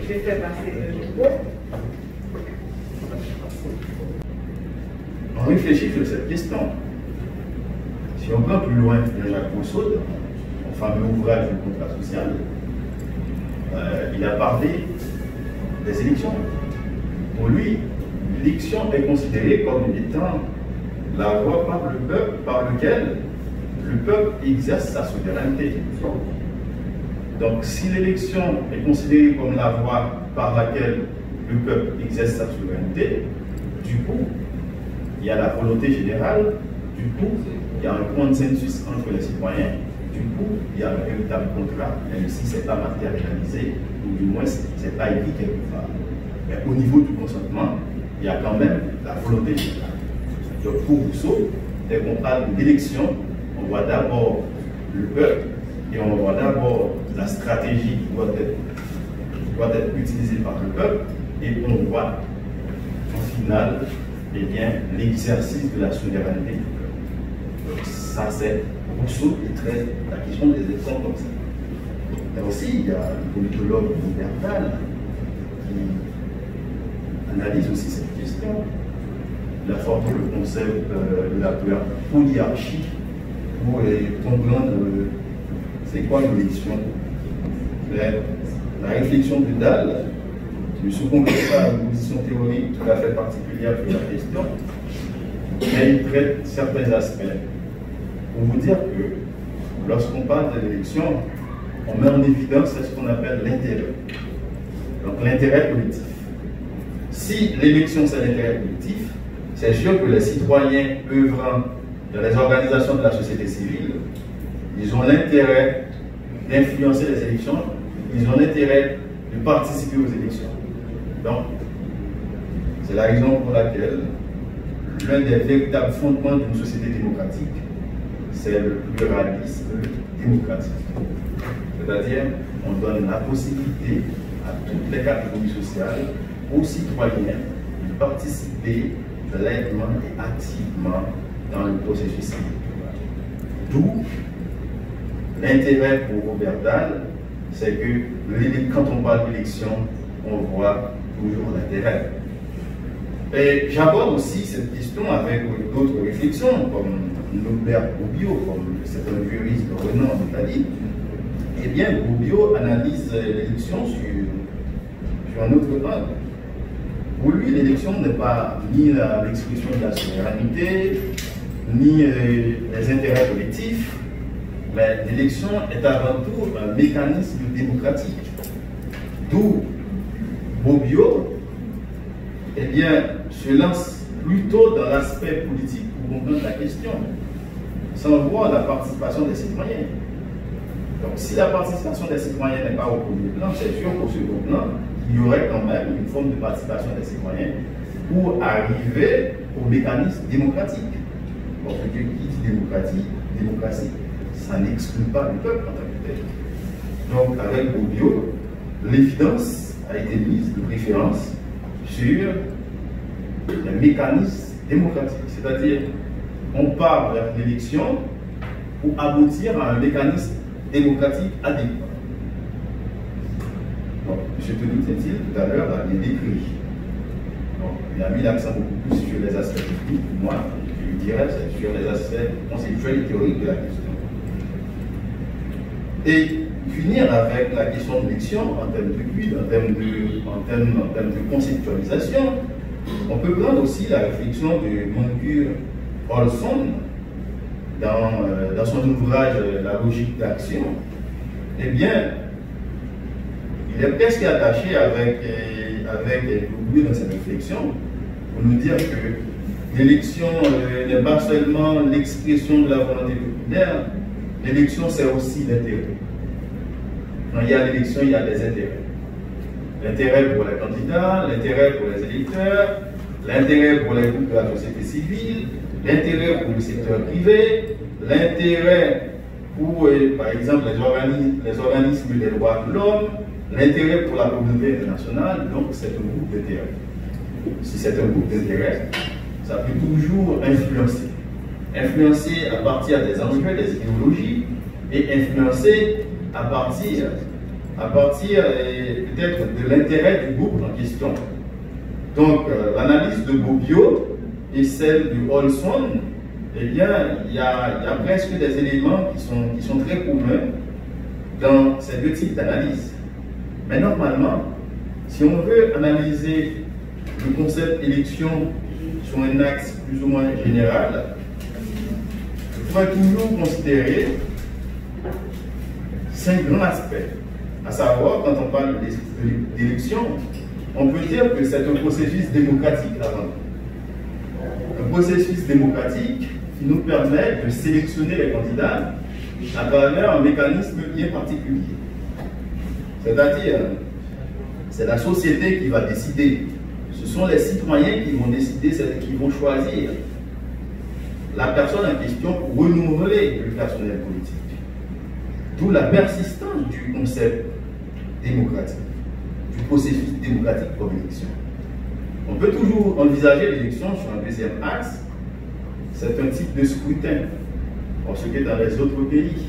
je vais faire passer le micro. On réfléchit sur cette question. Si on prend plus loin Jacques Rousseau, son fameux ouvrage du contrat social, il a parlé des élections. Pour lui, l'élection est considérée comme étant la voie par le peuple, par laquelle le peuple exerce sa souveraineté. Donc, si l'élection est considérée comme la voie par laquelle le peuple exerce sa souveraineté, du coup, il y a la volonté générale, du coup, il y a un consensus entre les citoyens, du coup, il y a un véritable contrat, même si ce n'est pas matérialisé, ou du moins, ce n'est pas écrit quelque part. Mais au niveau du consentement, il y a quand même la volonté générale. Donc, pour Rousseau, dès qu'on parle d'élection, on voit d'abord le peuple et on voit d'abord la stratégie qui doit être utilisée par le peuple et on voit au final l'exercice de la souveraineté du peuple. Donc ça c'est Rousseau qui traite la question des élections comme ça. Là aussi il y a le politologue Bertal qui analyse aussi cette question. Il a formé le concept de la polyarchie pour comprendre c'est quoi l'élection. La réflexion de Dalle ne se conclut pas à une position théorique tout à fait particulière sur la question, mais il traite certains aspects. Pour vous dire que lorsqu'on parle de l'élection, on met en évidence ce qu'on appelle l'intérêt. Donc l'intérêt collectif. Si l'élection c'est l'intérêt collectif, c'est sûr que les citoyens œuvrant dans les organisations de la société civile, ils ont l'intérêt d'influencer les élections, ils ont l'intérêt de participer aux élections. Donc, c'est la raison pour laquelle l'un des véritables fondements d'une société démocratique, c'est le pluralisme démocratique. C'est-à-dire, on donne la possibilité à toutes les catégories sociales, aux citoyens, de participer pleinement et activement dans le processus électoral. D'où l'intérêt pour Robert Dalle, c'est que quand on parle d'élection, on voit toujours l'intérêt. Et j'aborde aussi cette question avec d'autres réflexions, comme Norbert Bobbio, comme c'est un juriste de renom en Italie. Eh bien, Bobbio analyse l'élection sur un autre plan. Pour lui, l'élection n'est pas ni l'expression de la souveraineté, ni les intérêts collectifs, mais l'élection est avant tout un mécanisme démocratique. D'où Bobbio eh bien, se lance plutôt dans l'aspect politique pour comprendre la question, sans voir la participation des citoyens. Donc, si la participation des citoyens n'est pas au premier plan, c'est sûr qu'au second plan, il y aurait quand même une forme de participation des citoyens pour arriver au mécanisme démocratique. Parce que qui dit démocratie, ça n'exclut pas le peuple en tant que tel. Donc, avec Bobbio, l'évidence a été mise de préférence sur les mécanismes démocratiques. C'est-à-dire, on part vers l'élection pour aboutir à un mécanisme démocratique adéquat. Donc, M. Tenuti-Tintil, tout à l'heure, a bien décrit. Donc, il a mis l'accent beaucoup plus sur les aspects techniques. Moi, je dirais, c'est sur les aspects conceptuels et théoriques de la question. Et finir avec la question de l'élection en termes de but, en termes de conceptualisation, on peut prendre aussi la réflexion de Moncure Olson dans son ouvrage La logique d'action. Eh bien, il est presque attaché avec Bobbio dans cette réflexion pour nous dire que l'élection n'est pas seulement l'expression de la volonté populaire, l'élection c'est aussi l'intérêt. Quand il y a l'élection, il y a des intérêts. L'intérêt pour les candidats, l'intérêt pour les électeurs, l'intérêt pour les groupes de la société civile, l'intérêt pour le secteur privé, l'intérêt pour, par exemple, les organismes des droits de l'homme, l'intérêt pour la communauté internationale. Donc, c'est un groupe d'intérêts. Si c'est un groupe d'intérêts, ça peut toujours influencer. Influencer à partir des enjeux, des idéologies, et influencer à partir à partir peut-être de l'intérêt du groupe en question. Donc, l'analyse de Bobbio et celle de Olson, eh bien, il y a presque des éléments qui sont très communs dans ces deux types d'analyse. Mais normalement, si on veut analyser le concept élection sur un axe plus ou moins général, il faut toujours considérer 5 grands aspects. À savoir, quand on parle d'élection, on peut dire que c'est un processus démocratique avant tout. Un processus démocratique qui nous permet de sélectionner les candidats à travers un mécanisme bien particulier. C'est-à-dire, c'est la société qui va décider. Ce sont les citoyens qui vont décider, qui vont choisir la personne en question pour renouveler le personnel politique. D'où la persistance du concept démocratique, du processus démocratique comme élection. On peut toujours envisager l'élection sur un deuxième axe. C'est un type de scrutin. Parce que dans les autres pays,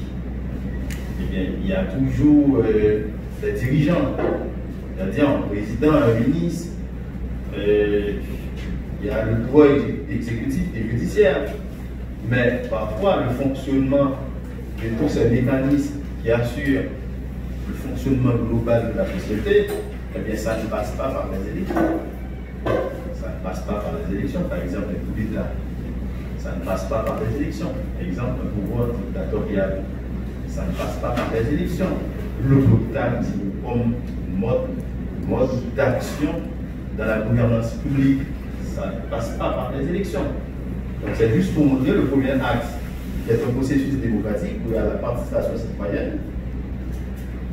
eh bien, il y a toujours des dirigeants, c'est-à-dire un président, un ministre, il y a le pouvoir exécutif et judiciaire. Mais parfois, le fonctionnement de tous ces mécanismes qui assurent le fonctionnement global de la société, eh bien, ça ne passe pas par les élections. Ça ne passe pas par les élections, par exemple, les coups d'État. Ça ne passe pas par les élections. Par exemple, un pouvoir dictatorial. Ça ne passe pas par les élections. L'autoritarisme comme mode d'action dans la gouvernance publique, ça ne passe pas par les élections. Donc c'est juste pour montrer le premier axe, qui est un processus démocratique où il y a la participation citoyenne.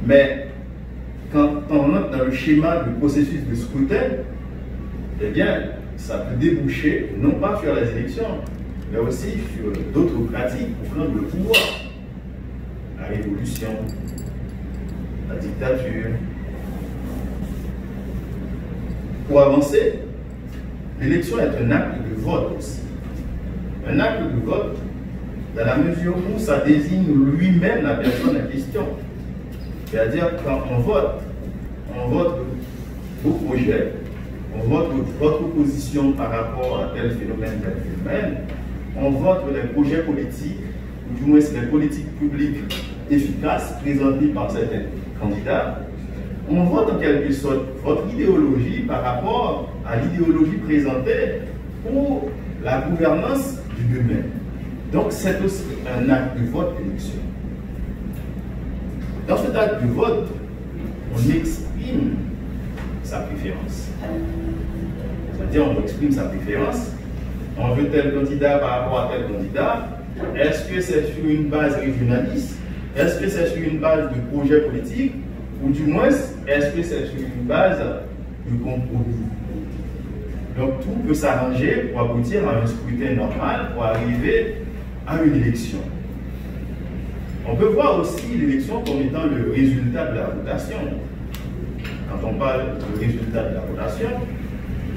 Mais quand on entre dans le schéma du processus de scrutin, eh bien, ça peut déboucher non pas sur les élections, mais aussi sur d'autres pratiques pour prendre le pouvoir. La révolution, la dictature. Pour avancer, l'élection est un acte de vote aussi. Un acte de vote dans la mesure où ça désigne lui-même la personne en question. C'est-à-dire quand on vote vos projets, on vote votre position par rapport à tel phénomène, on vote les projets politiques, ou du moins les politiques publiques efficaces présentées par certains candidats. On vote en quelque sorte votre idéologie par rapport à l'idéologie présentée pour la gouvernance du domaine. Donc c'est aussi un acte de vote d'élection. Dans cet acte de vote, on exprime sa préférence. C'est-à-dire on exprime sa préférence. On veut tel candidat par rapport à tel candidat. Est-ce que c'est sur une base régionaliste? Est-ce que c'est sur une base de projet politique? Ou du moins, est-ce que c'est sur une base de compromis? Donc tout peut s'arranger pour aboutir à un scrutin normal, pour arriver à une élection. On peut voir aussi l'élection comme étant le résultat de la votation. Quand on parle du résultat de la votation,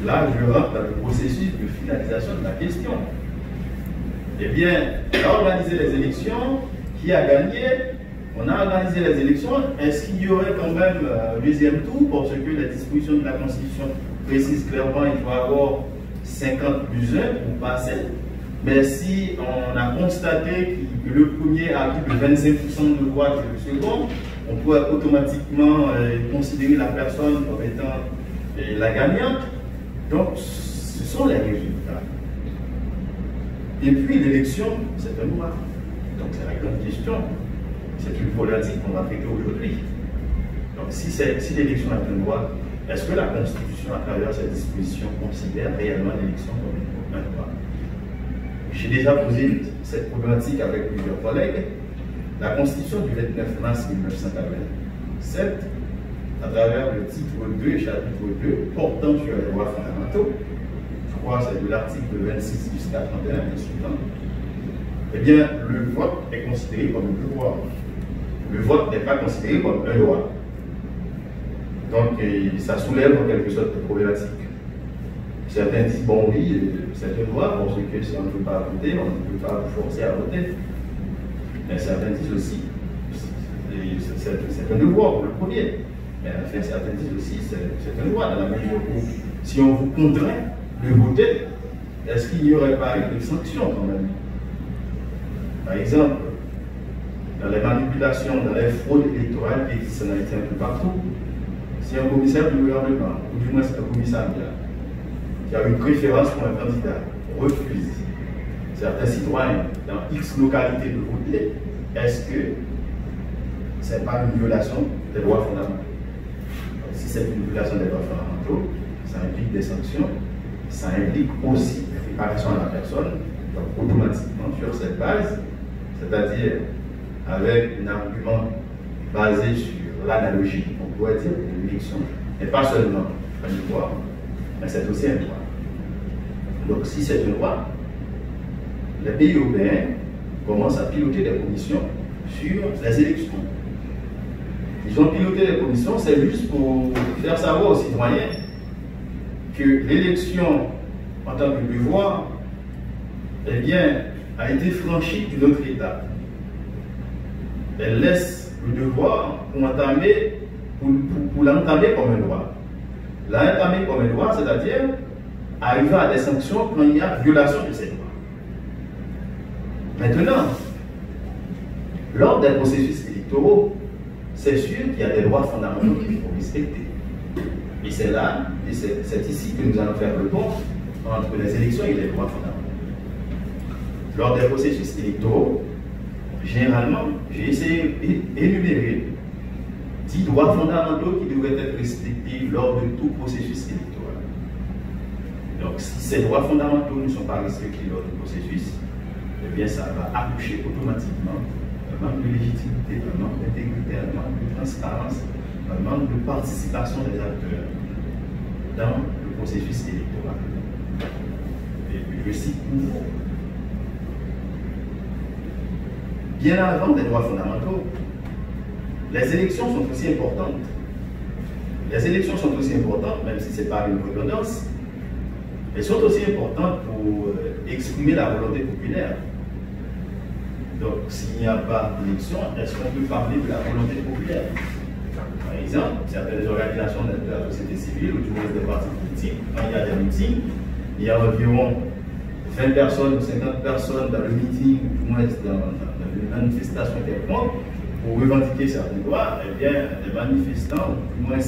là je rentre dans le processus de finalisation de la question. Eh bien, on a organisé les élections, qui a gagné? On a organisé les élections, est-ce qu'il y aurait quand même un deuxième tour? Parce que la disposition de la Constitution précise clairement qu'il faut avoir 50 plus 1 pour passer. Mais si on a constaté que le premier a plus de 25% de voix que le second, on pourrait automatiquement considérer la personne comme étant la gagnante. Donc, ce sont les résultats. Et puis, l'élection, c'est un loi. Donc, c'est la grande question. C'est une problématique qu'on va traiter aujourd'hui. Donc, si l'élection est une loi, est-ce que la Constitution, à travers cette disposition, considère réellement l'élection comme une loi? J'ai déjà posé cette problématique avec plusieurs collègues. La Constitution du 29 mars 1987, à travers le titre 2, chapitre 2, portant sur les droits fondamentaux, je crois que c'est de l'article 26 jusqu'à 31 et suivant, eh bien, le vote est considéré comme une loi. Le vote n'est pas considéré comme une loi. Donc, ça soulève en quelque sorte des problématiques. Certains disent, bon oui, c'est une loi, parce que si on ne peut pas voter, on ne peut pas vous forcer à voter. Mais certains disent aussi, c'est un devoir pour le premier. Mais enfin, certains disent aussi c'est un droit dans la mesure où si on vous contraint de voter, est-ce qu'il n'y aurait pas eu de sanctions quand même? Par exemple, dans les manipulations, dans les fraudes électorales qui existent en Haïti un peu partout, si un commissaire du gouvernement, ou du moins c'est un commissariat, qui a une préférence pour un candidat, refuse certains citoyens dans X localités de voter, est-ce que ce n'est pas une violation des droits fondamentaux? Si c'est une violation des droits fondamentaux, ça implique des sanctions, ça implique aussi des réparations à la personne, donc automatiquement sur cette base, c'est-à-dire avec un argument basé sur l'analogie, on pourrait dire que l'élection n'est pas seulement un droit, mais c'est aussi un droit. Donc si c'est un droit, les pays européens commencent à piloter des commissions sur les élections. Ils ont piloté les commissions, c'est juste pour faire savoir aux citoyens que l'élection en tant que devoir, eh bien, a été franchie d'une autre étape. Elle laisse le devoir pour l'entamer comme un droit. L'entamer comme un droit, c'est-à-dire arriver à des sanctions quand il y a violation de ces droits. Maintenant, lors des processus électoraux, c'est sûr qu'il y a des droits fondamentaux qu'il faut respecter. Et c'est là, et c'est ici que nous allons faire le pont entre les élections et les droits fondamentaux. Lors des processus électoraux, généralement, j'ai essayé d'énumérer 10 droits fondamentaux qui devraient être respectés lors de tout processus électoral. Donc, si ces droits fondamentaux ne sont pas respectés lors du processus, eh bien, ça va accoucher automatiquement un manque de légitimité, un manque d'intégrité, un manque de transparence, un manque de participation des acteurs dans le processus électoral. Et je cite toujours. Bien avant des droits fondamentaux, les élections sont aussi importantes. Les élections sont aussi importantes, même si ce n'est pas une redondance, elles sont aussi importantes pour exprimer la volonté populaire. Donc, s'il n'y a pas d'élection, est-ce qu'on peut parler de la volonté populaire? Par exemple, certaines organisations de la société civile ou du moins des partis politiques, quand il y a des meetings, il y a environ 20 personnes ou 50 personnes dans le meeting, ou du moins dans une manifestation quelconque, pour revendiquer certains droits, eh bien, les manifestants, ou du moins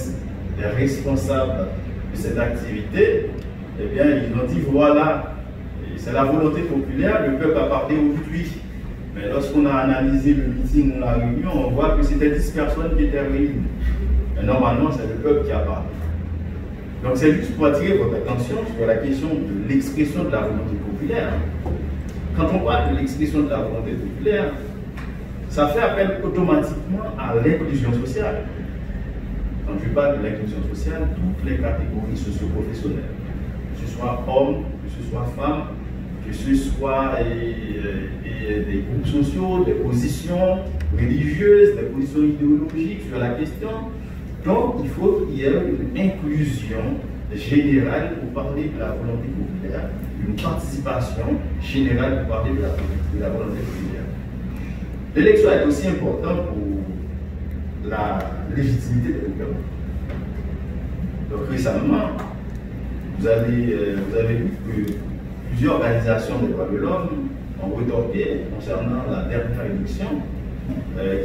les responsables de cette activité, eh bien, ils ont dit voilà, c'est la volonté populaire, le peuple a parlé aujourd'hui. Mais lorsqu'on a analysé le meeting ou la réunion, on voit que c'était 10 personnes qui étaient réunies. Mais normalement, c'est le peuple qui a parlé. Donc, c'est juste pour attirer votre attention sur la question de l'expression de la volonté populaire. Quand on parle de l'expression de la volonté populaire, ça fait appel automatiquement à l'inclusion sociale. Quand je parle de l'inclusion sociale, toutes les catégories socio-professionnelles, que ce soit hommes, que ce soit femmes, que ce soit des groupes sociaux, des positions religieuses, des positions idéologiques sur la question. Donc, il faut qu'il y ait une inclusion générale pour parler de la volonté populaire, une participation générale pour parler de la volonté populaire. L'élection est aussi importante pour la légitimité des gouvernements. Donc, récemment, vous avez vu que plusieurs organisations des droits de l'homme ont retorqué concernant la dernière élection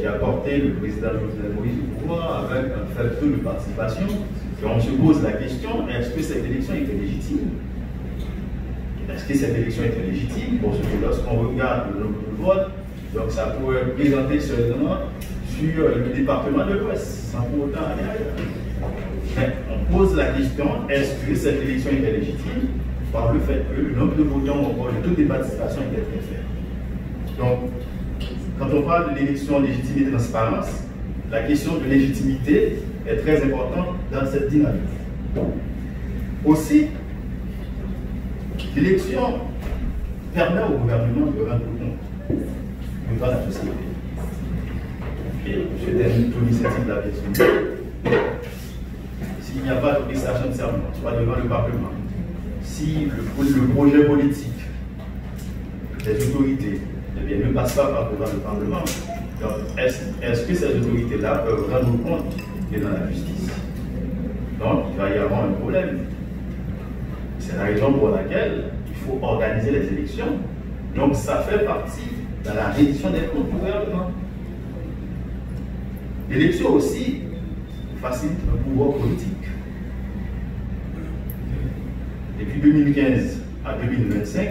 qui a porté le président Jovenel Moïse au pouvoir avec un faible taux de participation. Et on se pose la question, est-ce que cette élection était légitime? Est-ce que cette élection était légitime? Parce que lorsqu'on regarde le nombre de votes, donc ça pourrait présenter seulement sur le département de l'Ouest, sans pour autant aller ailleurs. Mais on pose la question, est-ce que cette élection était légitime? Par le fait que le nombre de votants ou encore le taux de participation était très faible. Donc, quand on parle de l'élection légitime et transparence, la question de légitimité est très importante dans cette dynamique. Aussi, l'élection permet au gouvernement de rendre compte devant la société. Et je termine pour l'initiative de la personne. S'il n'y a pas de prestation de serment, soit devant le Parlement, si le projet politique des autorités ne passe pas par devant le Parlement, Donc, est-ce que ces autorités-là peuvent rendre compte de dans la justice? Donc, il va y avoir un problème. C'est la raison pour laquelle il faut organiser les élections. Donc, ça fait partie de la reddition des comptes du gouvernement. L'élection aussi facilite le pouvoir politique. Depuis 2015 à 2025,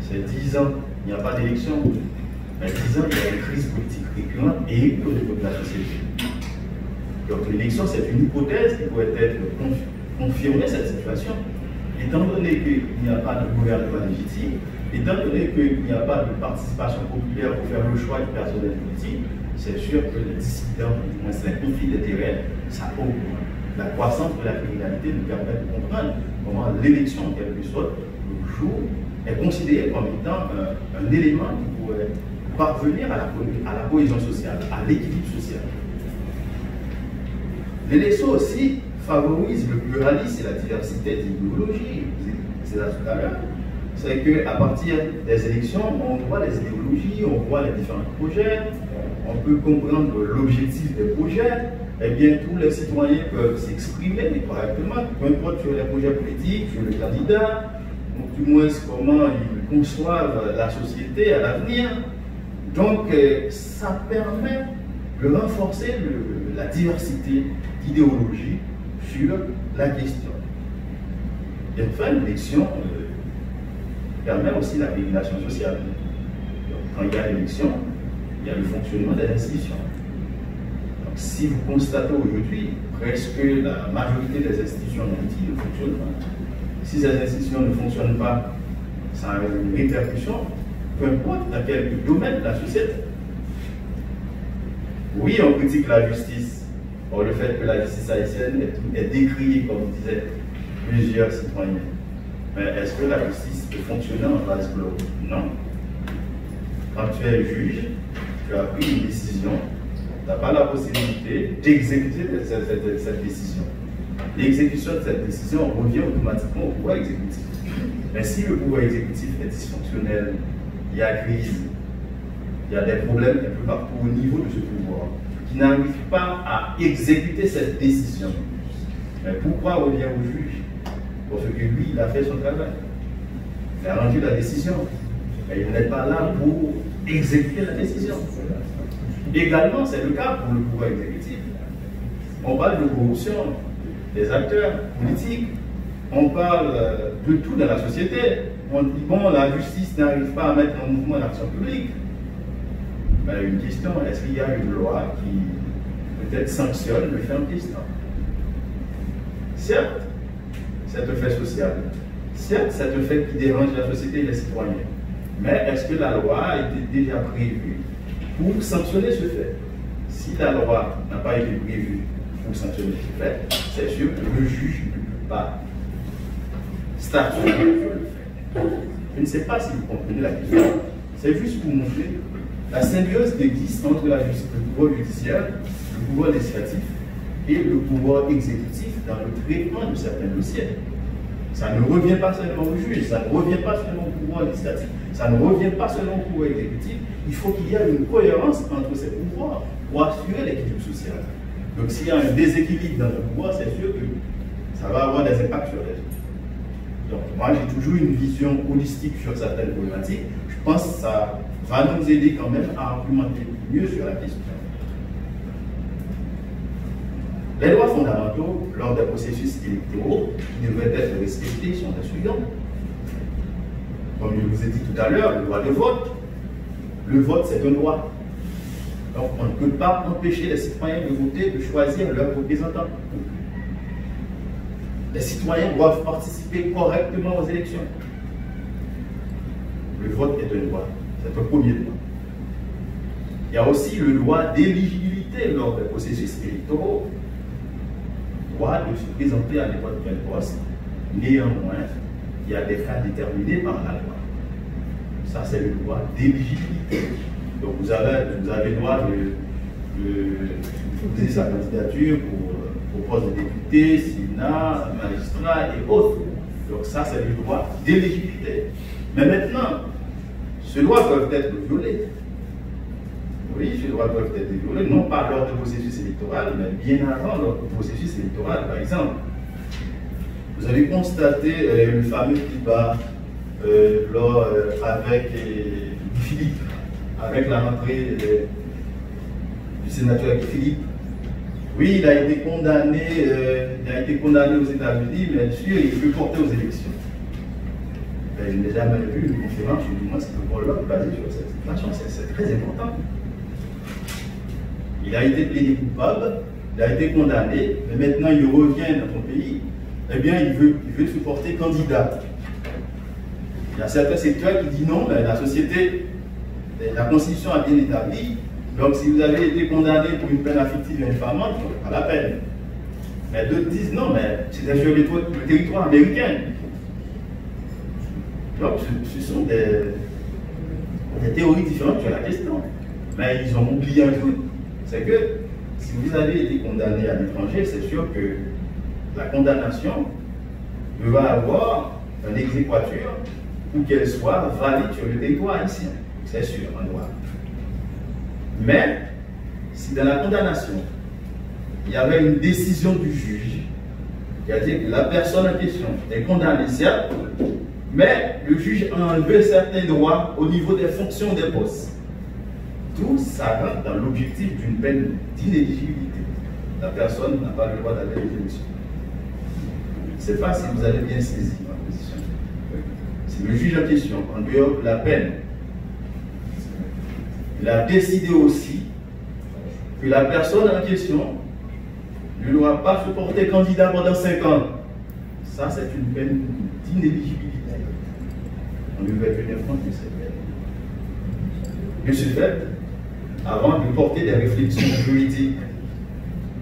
c'est 10 ans, il n'y a pas d'élection. Mais 10 ans, il y a une crise politique récurrente et au niveau de la société. Donc l'élection, c'est une hypothèse qui pourrait être confirmée, cette situation. Étant donné qu'il n'y a pas de gouvernement légitime, étant donné qu'il n'y a pas de participation populaire pour faire le choix du personnel politique, c'est sûr que les dissidents, les conflits d'intérêts, ça augmente. La croissance de la criminalité nous permet de comprendre comment l'élection, en quelque sorte, le jour, est considérée comme étant un élément qui pourrait parvenir à la cohésion sociale, à l'équilibre social. L'élection aussi favorise le pluralisme et la diversité d'idéologies. C'est là tout à l'heure. C'est qu'à partir des élections, on voit les idéologies, on voit les différents projets, on peut comprendre l'objectif des projets. Eh bien, tous les citoyens peuvent s'exprimer correctement, peu importe sur les projets politiques, sur le candidat, ou du moins comment ils conçoivent la société à l'avenir. Donc, ça permet de renforcer la diversité d'idéologies sur la question. Et enfin, l'élection permet aussi la régulation sociale. Donc, quand il y a l'élection, il y a le fonctionnement des institutions. Donc, si vous constatez aujourd'hui, presque la majorité des institutions ne fonctionnent pas. Si ces institutions ne fonctionnent pas, ça a une répercussion, peu importe dans quel domaine de la société. Oui, on critique la justice pour le fait que la justice haïtienne est décriée, comme disaient plusieurs citoyens. Mais est-ce que la justice peut fonctionner en vase clos? Non. Quand tu es juge, tu as pris une décision, tu n'as pas la possibilité d'exécuter cette décision. L'exécution de cette décision revient automatiquement au pouvoir exécutif. Mais si le pouvoir exécutif est dysfonctionnel, il y a crise, il y a des problèmes un peu partout au niveau de ce pouvoir, qui n'arrive pas à exécuter cette décision. Mais pourquoi revient au juge? Parce que lui, il a fait son travail. Il a rendu la décision. Mais il n'est pas là pour exécuter la décision. Également, c'est le cas pour le pouvoir exécutif. On parle de corruption des acteurs politiques. On parle de tout dans la société. On dit, bon, la justice n'arrive pas à mettre en mouvement l'action publique. Mais une question, est-ce qu'il y a une loi qui peut-être sanctionne le fait en question? Certes, c'est un fait social. Certes, c'est un fait qui dérange la société et les citoyens. Mais est-ce que la loi a été déjà prévue pour sanctionner ce fait? Si la loi n'a pas été prévue pour sanctionner ce fait, c'est sûr que le juge ne peut pas statuer sur le fait. Je ne sais pas si vous comprenez la question. C'est juste pour montrer la symbiose qui existe entre le pouvoir judiciaire, le pouvoir législatif et le pouvoir exécutif dans le traitement de certains dossiers. Ça ne revient pas seulement au juge, ça ne revient pas seulement au pouvoir législatif, ça ne revient pas seulement au pouvoir exécutif. Il faut qu'il y ait une cohérence entre ces pouvoirs pour assurer l'équilibre social. Donc s'il y a un déséquilibre dans le pouvoir, c'est sûr que ça va avoir des impacts sur les autres. Donc moi j'ai toujours une vision holistique sur certaines problématiques. Je pense que ça va nous aider quand même à argumenter mieux sur la question. Les droits fondamentaux lors des processus électoraux qui devraient être respectés sont les suivants. Comme je vous ai dit tout à l'heure, le droit de vote. Le vote, c'est un droit. Donc, on ne peut pas empêcher les citoyens de voter, de choisir leurs représentants. Les citoyens doivent participer correctement aux élections. Le vote est un droit. C'est un premier droit. Il y a aussi le droit d'éligibilité lors des processus électoraux. Droit de se présenter à n'importe quel poste. Néanmoins, il y a des cas déterminés par la loi. Ça, c'est le droit d'éligibilité. Donc, vous avez droit de poser sa candidature pour poste de député, sénat, magistrat et autres. Donc, ça, c'est le droit d'éligibilité. Mais maintenant, ces droits peuvent être violés. Oui, ces droits peuvent être violés, non pas lors du processus électoral, mais bien avant le processus électoral. Par exemple, vous avez constaté le fameux débat avec Philippe, avec la rentrée du sénateur Philippe. Oui, il a été condamné aux États-Unis, bien sûr, il fut porté aux élections. Mais je n'ai jamais vu une conférence, du moins, c'est un colloque basé sur cette situation, c'est très important. Il a été plaidé coupable, il a été condamné, mais maintenant il revient dans ton pays, eh bien il veut se porter candidat. Il y a certains secteurs qui disent non, mais la société, la Constitution a bien établi, donc si vous avez été condamné pour une peine affective et infamante, pas la peine. Mais d'autres disent non, mais c'était sur le territoire américain. Donc ce sont des théories différentes sur la question. Mais ils ont oublié un truc, c'est que si vous avez été condamné à l'étranger, c'est sûr que la condamnation devra avoir une exéquatur pour qu'elle soit valide sur le territoire haïtien. C'est sûr, en droit. Mais, si dans la condamnation, il y avait une décision du juge, c'est-à-dire que la personne en question est condamnée, certes, mais le juge a enlevé certains droits au niveau des fonctions des postes. Tout ça rentre dans l'objectif d'une peine d'inéligibilité. La personne n'a pas le droit d'aller aux élections. Je ne sais pas si vous avez bien saisi ma position. Si le juge en question, en dehors de la peine, il a décidé aussi que la personne en question ne doit pas se porter candidat pendant 5 ans. Ça, c'est une peine d'inéligibilité. On devait tenir compte de cette peine. De ce fait, avant de porter des réflexions juridiques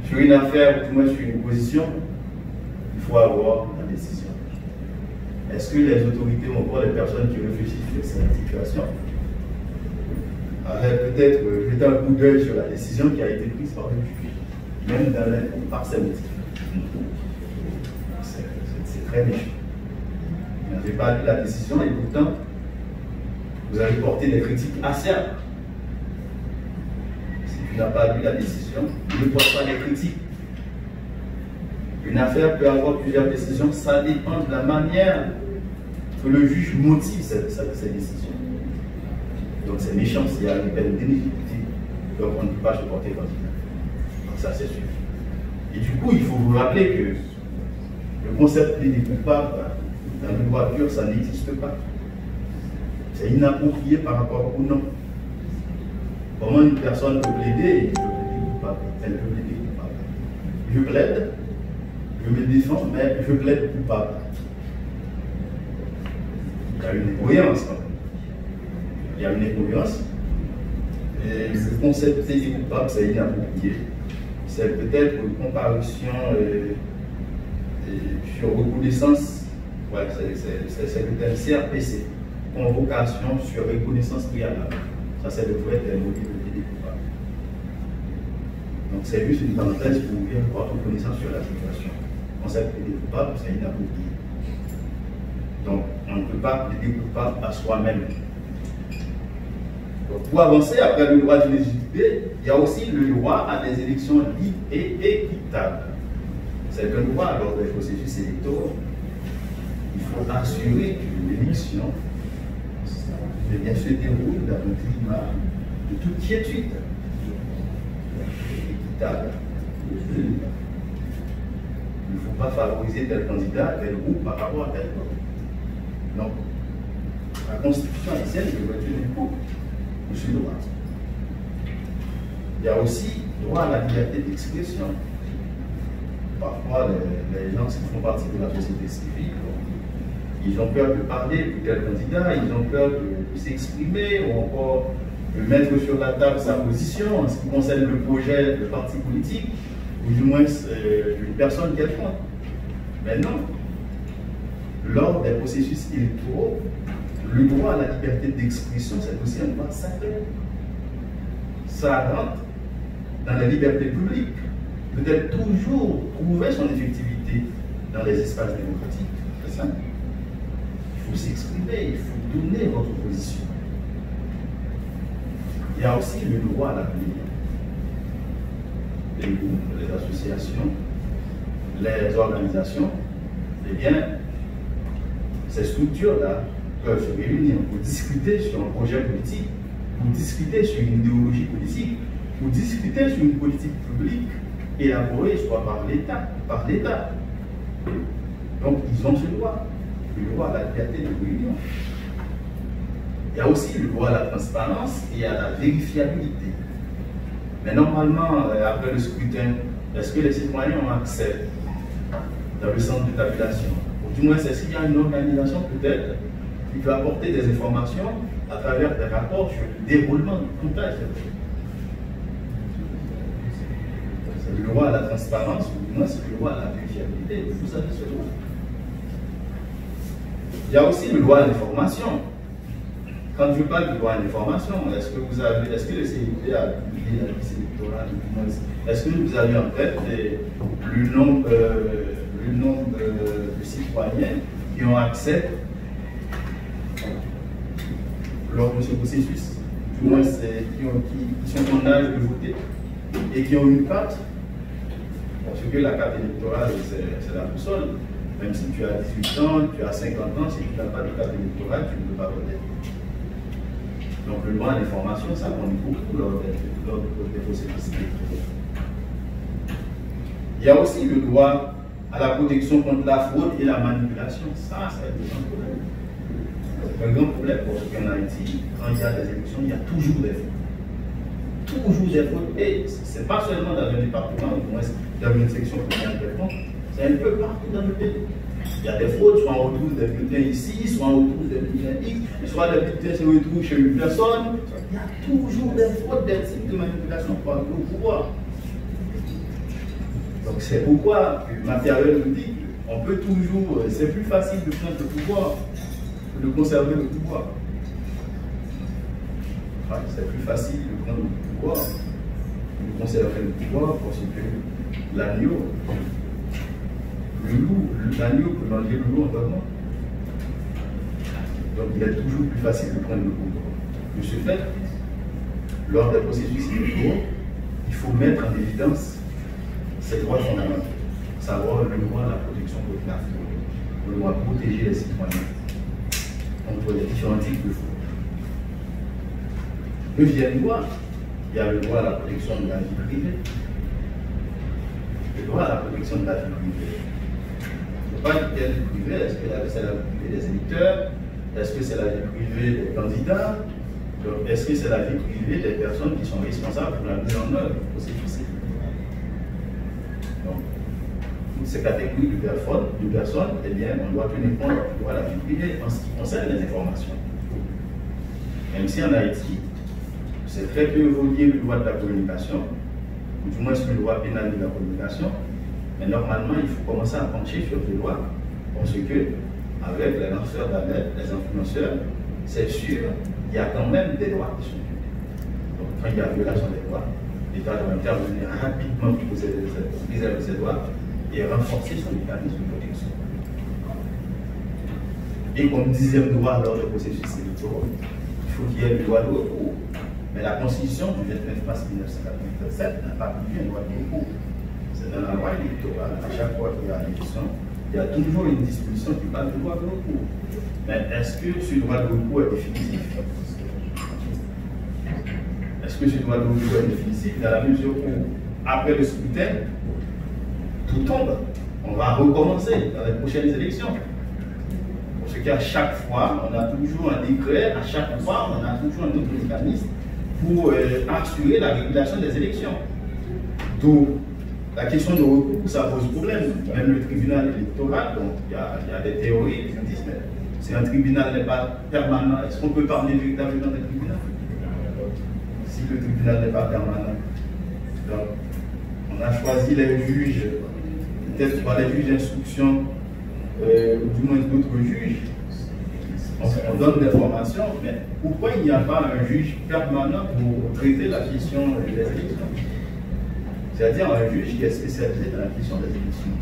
sur une affaire ou tout moins sur une position, il faut avoir la décision. Est-ce que les autorités ou encore les personnes qui réfléchissent sur cette situation avaient peut-être jeté un coup d'œil sur la décision qui a été prise par le juge, même par ses motifs? C'est très méchant. Vous n'avez pas lu la décision et pourtant, vous avez porté des critiques acerbes. Si tu n'as pas lu la décision, ne porte pas des critiques. Une affaire peut avoir plusieurs décisions, ça dépend de la manière que le juge motive ses décisions. Donc c'est méchant s'il y a une peine d'inéligibilité, donc on ne peut pas se porter candidat. Donc ça c'est sûr. Et du coup, il faut vous rappeler que le concept plaider coupable dans le droit pur, ça n'existe pas. C'est inapproprié par rapport au nom. Comment une personne peut plaider? Elle peut plaider coupable. Elle peut plaider coupable. Je plaide, je me défends, mais je plaide coupable. Il y a une incohérence quand même. Il y a une incohérence. Et le concept plaider coupable, c'est inapproprié. C'est peut-être une comparution sur reconnaissance. Ouais, c'est le terme CRPC. Convocation sur reconnaissance préalable. Ça, c'est le vrai terme de plaider coupable. Donc, c'est juste une parenthèse pour ouvrir votre connaissance sur la situation. Le concept plaider coupable, c'est inapproprié. Donc, on ne peut pas plaider coupable à soi-même. Donc, pour avancer, après le droit d'inéligibilité, il y a aussi le droit à des élections libres et équitables. C'est un droit lors des processus électoraux. Il faut assurer que l'élection se déroule dans un climat de toute quiétude, équitable. Il ne faut pas favoriser tel candidat, tel groupe par rapport à tel groupe. Donc, la Constitution haïtienne devrait tenir compte de ce droit. Il y a aussi droit à la liberté d'expression. Parfois, les gens qui font partie de la société civile, ils ont peur de parler pour tel candidat, ils ont peur de s'exprimer ou encore de mettre sur la table sa position en ce qui concerne le projet de parti politique ou du moins d'une personne quelconque. Mais non, lors des processus électoraux, le droit à la liberté d'expression, c'est aussi un droit sacré. Ça rentre dans la liberté publique. Peut-être toujours trouver son effectivité dans les espaces démocratiques. C'est ça. Il faut s'exprimer, il faut donner votre position. Il y a aussi le droit à l'avenir. Les groupes, les associations, les organisations, eh bien, ces structures-là peuvent se réunir pour discuter sur un projet politique, pour discuter sur une idéologie politique, pour discuter sur une politique publique élaborée soit par l'État. Donc, ils ont ce droit, le droit à la liberté de réunion. Il y a aussi le droit à la transparence et à la vérifiabilité. Mais normalement, après le scrutin, est-ce que les citoyens ont accès dans le centre de tabulation? Ou du moins, est-ce qu'il y a une organisation peut-être qui peut apporter des informations à travers des rapports sur le déroulement du comptage? C'est le droit à la transparence, ou du moins c'est le droit à la vérifiabilité. Vous avez ce droit. Il y a aussi le droit à l'information. Quand je parle du droit à l'information, est-ce que le CIP a publié la liste électorale? Est-ce que vous avez en tête le nombre de citoyens qui ont accès lors de ce processus, du moins qui sont en âge de voter et qui ont une carte? Parce que la carte électorale, c'est la boussole. Même si tu as 18 ans, tu as 50 ans, si tu n'as pas de carte électorale, tu ne peux pas voter. Donc le droit à l'information, ça compte beaucoup lors des processus. Il y a aussi le droit à la protection contre la fraude et la manipulation. Ça, c'est un problème. C'est un grand problème parce qu'en Haïti, quand il y a des élections, il y a toujours des fraudes. Toujours des fraudes. Et ce n'est pas seulement dans un département, dans une section communale de compte, c'est un peu partout dans le pays. Il y a des fraudes, soit on retrouve des bulletins ici, soit on retrouve des bulletins X, soit les bulletins se retrouvent chez une personne. Il y a toujours des fraudes, des types de manipulation par le pouvoir. Donc c'est pourquoi Machiavel nous dit qu'on peut toujours, c'est plus facile de prendre le pouvoir que de conserver le pouvoir. Enfin, c'est plus facile de prendre le pouvoir que de conserver le pouvoir parce que l'agneau, l'agneau peut manger le loup en dormant. Donc il est toujours plus facile de prendre le pouvoir. De ce fait, lors des processus électoraux, il faut mettre en évidence ces droits fondamentaux, savoir le droit à la protection contre la fraude, le droit à protéger les citoyens contre les différents types de fraude. Deuxième droit, il y a le droit à la protection de la vie privée. Le droit à la protection de la vie privée. Il ne faut pas dire quelle vie privée, est-ce que c'est la vie privée des électeurs, est-ce que c'est la vie privée des candidats, est-ce que c'est la vie privée des personnes qui sont responsables pour la mise en œuvre du processus? Donc, toutes ces catégories de personnes, eh bien, on doit tenir compte du droit à la vie privée en ce qui concerne les informations. Même si en Haïti, c'est très peu évolué le droit de la communication, ou du moins le droit pénal de la communication, mais normalement, il faut commencer à pencher sur ce droit, parce que, avec les lanceurs d'alerte, les influenceurs, c'est sûr, il y a quand même des droits qui sont publics. Donc, quand il y a violation des droits, l'État doit intervenir rapidement pour préserver ses droits et renforcer son mécanisme de protection. Et comme dixième droit lors du processus électoral, il faut qu'il y ait le droit de recours. Mais la Constitution du 29 mars 1987 n'a pas prévu un droit de recours. C'est dans la loi électorale, à chaque fois qu'il y a une élection, il y a toujours une disposition qui parle de droit de recours. Mais est-ce que ce droit de recours est définitif? Est-ce que ce droit de recours est définitif dans la mesure où, après le scrutin, tout tombe? On va recommencer dans les prochaines élections. Parce qu'à chaque fois, on a toujours un décret, à chaque fois, on a toujours un autre mécanisme pour assurer la régulation des élections. Donc, la question de recours, ça pose problème. Même le tribunal électoral, donc il y a des théories qui disent, mais si un tribunal n'est pas permanent, est-ce qu'on peut parler véritablement d'un tribunal? Si le tribunal n'est pas permanent. Donc, on a choisi les juges, peut-être pas les juges d'instruction, ou du moins d'autres juges. On donne des formations, mais pourquoi il n'y a pas un juge permanent pour traiter la question des élections? C'est-à-dire un juge qui est spécialisé dans la question des élections.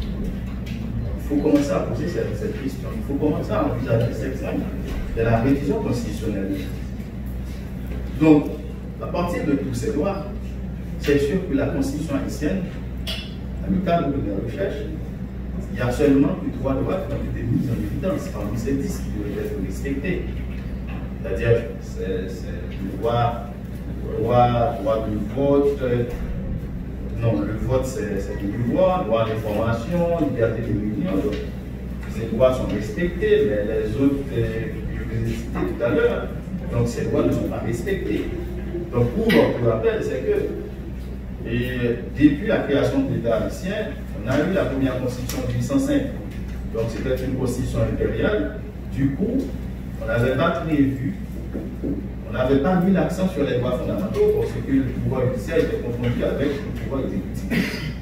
Il faut commencer à poser cette question. Il faut commencer à envisager cette question de la révision constitutionnelle. Donc, à partir de tous ces droits, c'est sûr que la Constitution haïtienne, dans le cadre de la recherche, il y a seulement que 3 droits qui ont été mis en évidence parmi ces 10 qui doivent être respectés. C'est-à-dire, c'est le droit de vote. Non, le vote, c'est le droit d'information, liberté de réunion. Donc, ces droits sont respectés, mais les autres que je vous ai cités tout à l'heure, donc ces droits ne sont pas respectés. Donc, pour votre rappel, c'est que depuis la création de l'État haïtien, on a eu la première constitution de 1805. Donc, c'était une constitution impériale. Du coup, on n'avait pas prévu, on n'avait pas mis l'accent sur les droits fondamentaux parce que le pouvoir judiciaire était confondu avec le pouvoir exécutif.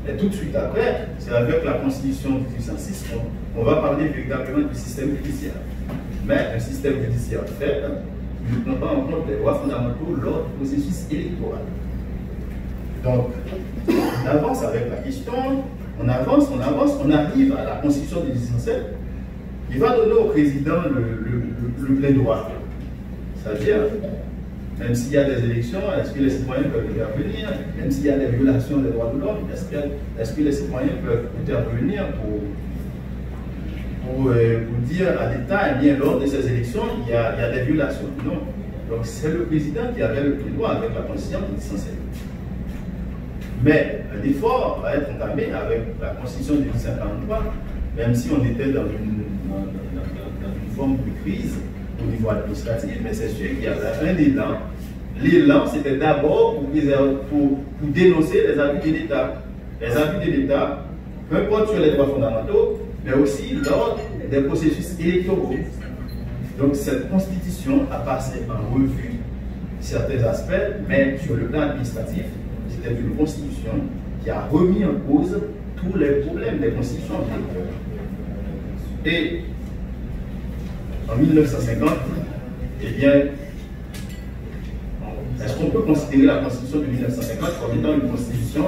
Et tout de suite après, c'est avec la Constitution de 1806 qu'on va parler véritablement du système judiciaire. Mais un système judiciaire faible ne prend pas en compte les droits fondamentaux lors du processus électoral. Donc, on avance avec la question, on avance, on arrive à la Constitution de 1807 qui va donner au président le plein droit. C'est-à-dire, même s'il y a des élections, est-ce que les citoyens peuvent intervenir? Même s'il y a des violations des droits de l'homme, est-ce que les citoyens peuvent intervenir pour dire à l'État, eh bien, lors de ces élections, il y a des violations? Non. Donc c'est le président qui avait le plein droit avec la Constitution de 1807. Mais un effort va être entamé avec la Constitution de 1843, même si on était dans une forme de crise au niveau administratif, mais c'est sûr qu'il y avait un élan. L'élan, c'était d'abord pour dénoncer les abus de l'État. Les abus de l'État, peu importe sur les droits fondamentaux, mais aussi lors des processus électoraux. Donc cette constitution a passé en revue certains aspects, mais sur le plan administratif, c'était une constitution qui a remis en cause tous les problèmes des constitutions antérieures. Et en 1950, eh bien, est-ce qu'on peut considérer la Constitution de 1950 comme étant une constitution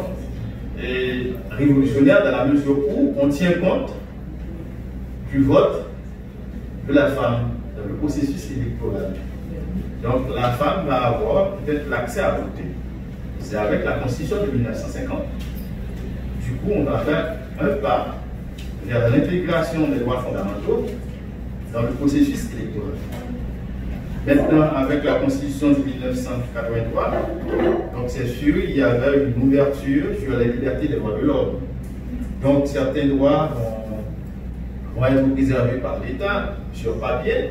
révolutionnaire dans la mesure où on tient compte du vote de la femme dans le processus électoral? Donc la femme va avoir peut-être l'accès à voter. C'est avec la Constitution de 1950. Du coup, on va faire un pas vers l'intégration des droits fondamentaux dans le processus électoral. Maintenant, avec la Constitution de 1983, donc c'est sûr, il y avait une ouverture sur la liberté des droits de l'homme. Donc certains droits vont être préservés par l'État sur papier,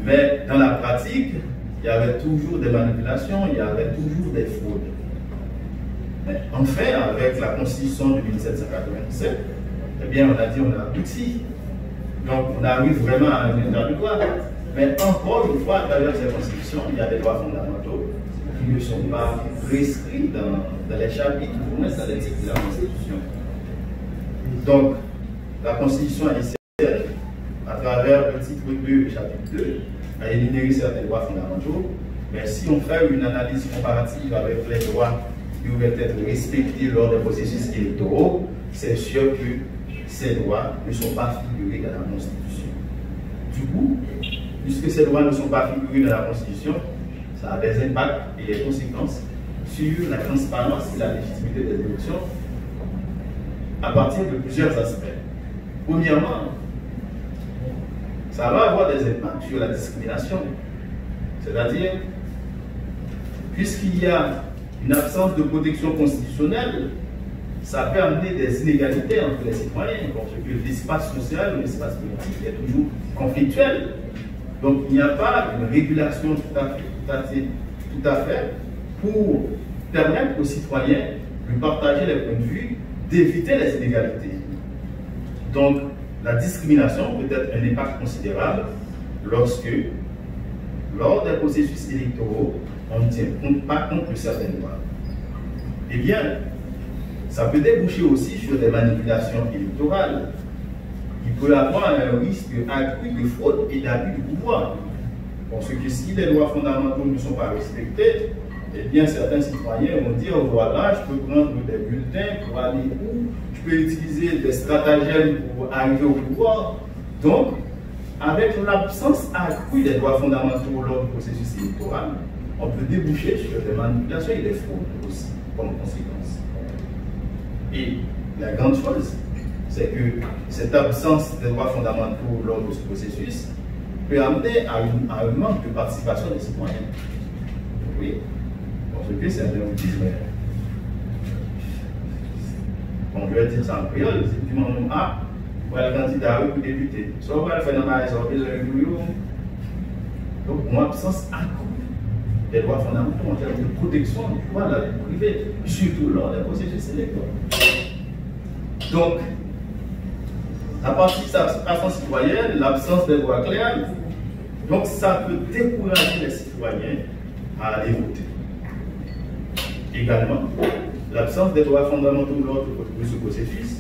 mais dans la pratique, il y avait toujours des manipulations, il y avait toujours des fraudes. Mais enfin, avec la Constitution de 1787, eh bien, on a dit on a abouti. Donc, on arrive vraiment à un état de droit. Mais encore une fois, à travers cette Constitution, il y a des droits fondamentaux qui ne sont pas prescrits dans les chapitres ou même dans les textes de la Constitution. Donc, la Constitution haïtienne, à travers le titre 2 et chapitre 2, a énuméré certains droits fondamentaux. Mais si on fait une analyse comparative avec les droits qui doivent être respectés lors des processus électoraux, c'est sûr que ces droits ne sont pas figurés dans la Constitution. Du coup, puisque ces droits ne sont pas figurés dans la Constitution, ça a des impacts et des conséquences sur la transparence et la légitimité des élections à partir de plusieurs aspects. Premièrement, ça va avoir des impacts sur la discrimination. C'est-à-dire, puisqu'il y a une absence de protection constitutionnelle, ça peut amener des inégalités entre les citoyens, parce que l'espace social ou l'espace politique est toujours conflictuel. Donc il n'y a pas une régulation tout à fait pour permettre aux citoyens de partager les points de vue, d'éviter les inégalités. Donc la discrimination peut être un impact considérable lorsque, lors des processus électoraux, on ne tient pas compte de certaines lois. Eh bien, ça peut déboucher aussi sur des manipulations électorales. Il peut y avoir un risque accru de fraude et d'abus du pouvoir. Parce que si les lois fondamentaux ne sont pas respectées, eh bien certains citoyens vont dire, voilà, je peux prendre des bulletins pour aller où, je peux utiliser des stratagèmes pour arriver au pouvoir. Donc, avec l'absence accrue des droits fondamentaux lors du processus électoral, on peut déboucher sur des manipulations et des fraudes aussi, comme conséquence. Et la grande chose, c'est que cette absence des droits fondamentaux lors de ce processus peut amener à un manque de participation des citoyens. Oui, parce que c'est un néologisme. On veut dire ça en créole, c'est du monde A, voilà le candidat pour député. Soit on va le faire dans la maison, donc, en absence accrue des droits fondamentaux en termes de protection du droit de la vie privée, surtout lors des processus électoraux. Donc, la participation citoyenne, l'absence des droits clairs, donc ça peut décourager les citoyens à aller voter. Également, l'absence des droits fondamentaux lors de ce processus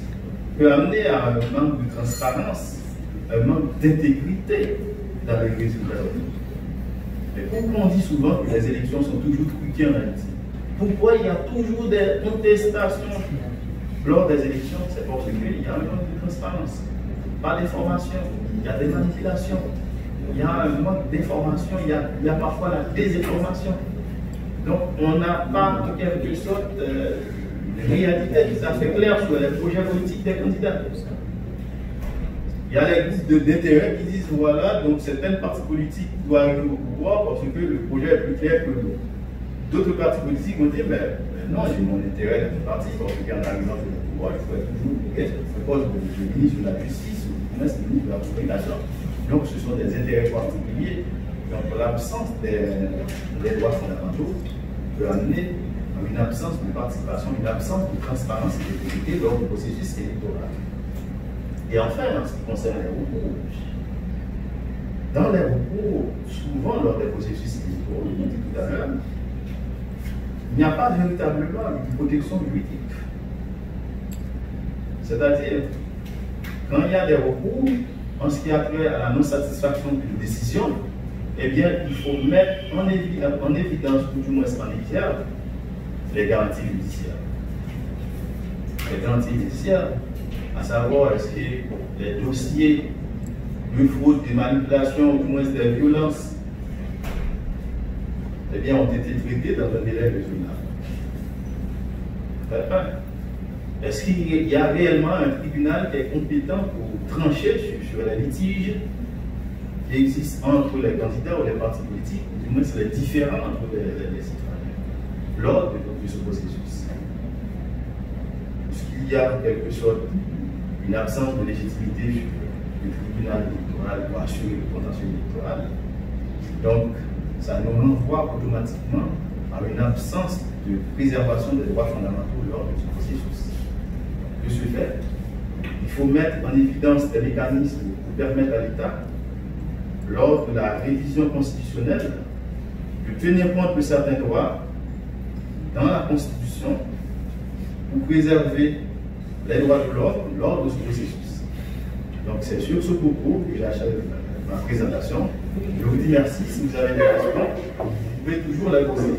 peut amener à un manque de transparence, un manque d'intégrité dans les résultats. Mais pourquoi on dit souvent que les élections sont toujours truquées en Haïti? Pourquoi il y a toujours des contestations lors des élections? C'est parce qu'il y a un manque de transparence, pas d'information, il y a des manipulations, il y a un manque d'information, il y a parfois la désinformation. Donc on n'a pas en quelque sorte une réalité tout à fait claire sur les projets politiques des candidats. Il y a les groupes d'intérêt qui disent voilà, donc certaines partis politiques doivent arriver au pouvoir parce que le projet est plus clair que l'autre. D'autres partis politiques vont dire mais non, j'ai mon intérêt dans le parti parce qu'en arrivant au pouvoir, il faut être toujours le poste de ministre de la Justice ou du ministre de la Communication. Donc ce sont des intérêts particuliers. Donc l'absence des droits fondamentaux peut amener à une absence de participation, une absence de transparence et d'équité lors du processus électoral. Et enfin, en ce qui concerne les recours, dans les recours, souvent lors des processus électoraux, je l'ai dit tout à l'heure, il n'y a pas véritablement une protection juridique. C'est-à-dire, quand il y a des recours, en ce qui a trait à la non-satisfaction d'une décision, eh bien, il faut mettre en évidence, ou du moins en exergue, les garanties judiciaires. Les garanties judiciaires, à savoir est-ce que les dossiers de fraude, de manipulation, ou du moins des violences, eh bien, ont été traités dans un délai raisonnable. Est-ce qu'il y a réellement un tribunal qui est compétent pour trancher sur les litiges qui existent entre les candidats ou les partis politiques, ou du moins c'est les différends entre les citoyens, lors de ce processus? Est-ce qu'il y a en quelque sorte une absence de légitimité sur le tribunal électoral pour assurer le contentieux électoral? Donc, ça nous renvoie automatiquement à une absence de préservation des droits fondamentaux lors de ce processus. De ce fait, il faut mettre en évidence des mécanismes pour permettre à l'État, lors de la révision constitutionnelle, de tenir compte de certains droits dans la Constitution pour préserver les droits de l'homme lors de ce processus. Donc c'est sur ce propos que j'achève ma présentation. Je vous dis merci. Si vous avez des questions, vous pouvez toujours les poser.